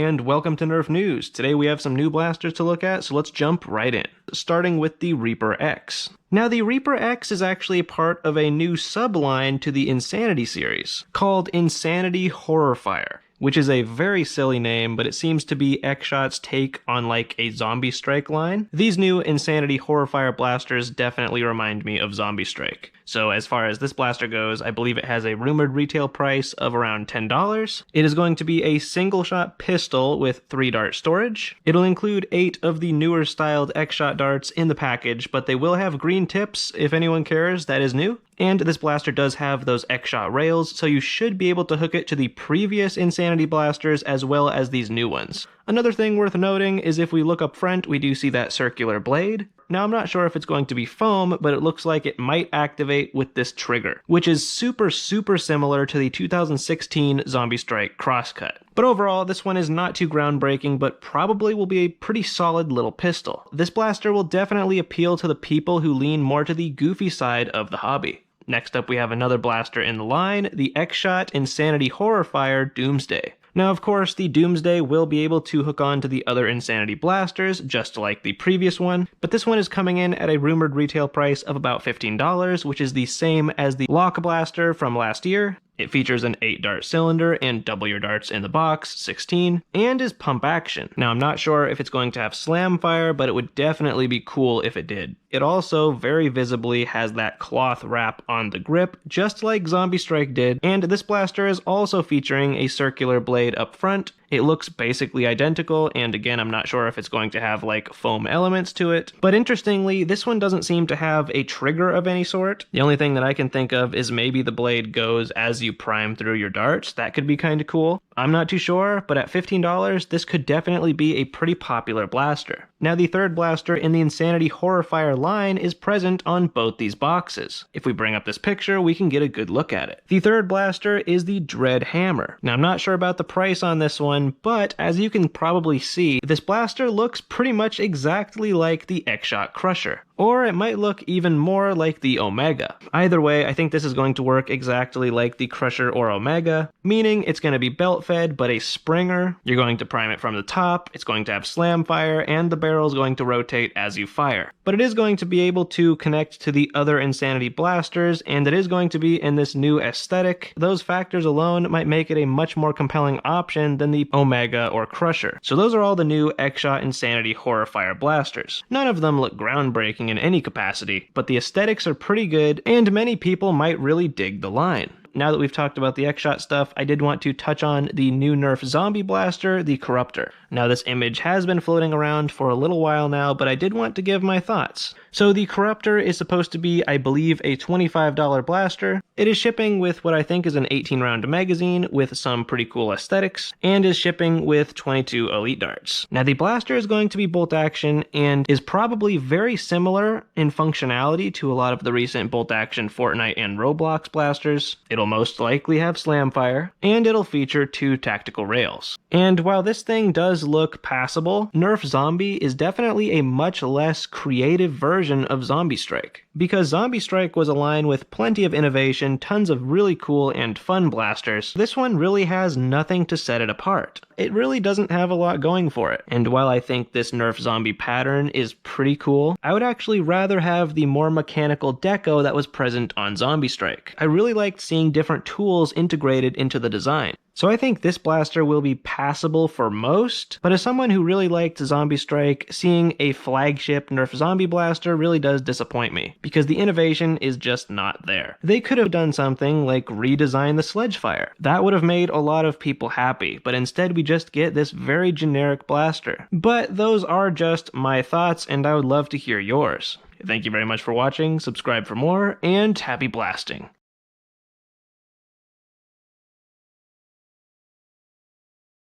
and welcome to Nerf News. Today we have some new blasters to look at, so let's jump right in. Starting with the Reaper X. Now the Reaper X is actually part of a new subline to the Insanity series, called Insanity Horrorfire, which is a very silly name, but it seems to be XShot's take on like a Zombie Strike line. These new Insanity Horrorfire blasters definitely remind me of Zombie Strike. So as far as this blaster goes, I believe it has a rumored retail price of around $10. It is going to be a single shot pistol with 3 dart storage. It'll include 8 of the newer styled XShot darts in the package, but they will have green tips if anyone cares, that is new. And this blaster does have those XShot rails, so you should be able to hook it to the previous Insanity blasters as well as these new ones. Another thing worth noting is if we look up front, we do see that circular blade. Now I'm not sure if it's going to be foam, but it looks like it might activate with this trigger, which is super similar to the 2016 Zombie Strike crosscut. But overall, this one is not too groundbreaking, but probably will be a pretty solid little pistol. This blaster will definitely appeal to the people who lean more to the goofy side of the hobby. Next up we have another blaster in the line, the XShot Insanity Horrorfire Doomsday. Now of course the Doomsday will be able to hook on to the other Insanity blasters, just like the previous one, but this one is coming in at a rumored retail price of about $15, which is the same as the Lock Blaster from last year. It features an 8 dart cylinder and double your darts in the box, 16, and is pump action. Now I'm not sure if it's going to have slam fire, but it would definitely be cool if it did. It also very visibly has that cloth wrap on the grip, just like Zombie Strike did, and this blaster is also featuring a circular blade up front. It looks basically identical, and again, I'm not sure if it's going to have like foam elements to it. But interestingly, this one doesn't seem to have a trigger of any sort. The only thing that I can think of is maybe the blade goes as you prime through your darts. That could be kind of cool. I'm not too sure, but at $15, this could definitely be a pretty popular blaster. Now the third blaster in the Insanity Horrorfire line is present on both these boxes. If we bring up this picture, we can get a good look at it. The third blaster is the Dread Hammer. Now I'm not sure about the price on this one, but as you can probably see, this blaster looks pretty much exactly like the XShot Crusher. Or it might look even more like the Omega. Either way, I think this is going to work exactly like the Crusher or Omega, meaning it's going to be belt fed but a springer. You're going to prime it from the top, it's going to have slam fire, and the barrel is going to rotate as you fire. But it is going to be able to connect to the other Insanity blasters, and it is going to be in this new aesthetic. Those factors alone might make it a much more compelling option than the Omega or Crusher. So those are all the new XShot Insanity Horrorfire blasters. None of them look groundbreaking in any capacity, but the aesthetics are pretty good, and many people might really dig the line. Now that we've talked about the XShot stuff, I did want to touch on the new Nerf zombie blaster, the Corruptor. Now this image has been floating around for a little while now, but I did want to give my thoughts. So the Corruptor is supposed to be, I believe, a $25 blaster. It is shipping with what I think is an 18-round magazine with some pretty cool aesthetics, and is shipping with 22 elite darts. Now the blaster is going to be bolt action and is probably very similar in functionality to a lot of the recent bolt action Fortnite and Roblox blasters. It'll most likely have slam fire, and it'll feature 2 tactical rails. And while this thing does look passable, Nerf Zombie is definitely a much less creative version of Zombie Strike. Because Zombie Strike was a line with plenty of innovation, tons of really cool and fun blasters, this one really has nothing to set it apart. It really doesn't have a lot going for it. And while I think this Nerf Zombie pattern is pretty cool, I would actually rather have the more mechanical deco that was present on Zombie Strike. I really liked seeing different tools integrated into the design. So I think this blaster will be passable for most, but as someone who really liked Zombie Strike, seeing a flagship Nerf Zombie blaster really does disappoint me, because the innovation is just not there. They could have done something like redesign the Sledgefire. That would have made a lot of people happy, but instead we just get this very generic blaster. But those are just my thoughts, and I would love to hear yours. Thank you very much for watching, subscribe for more, and happy blasting!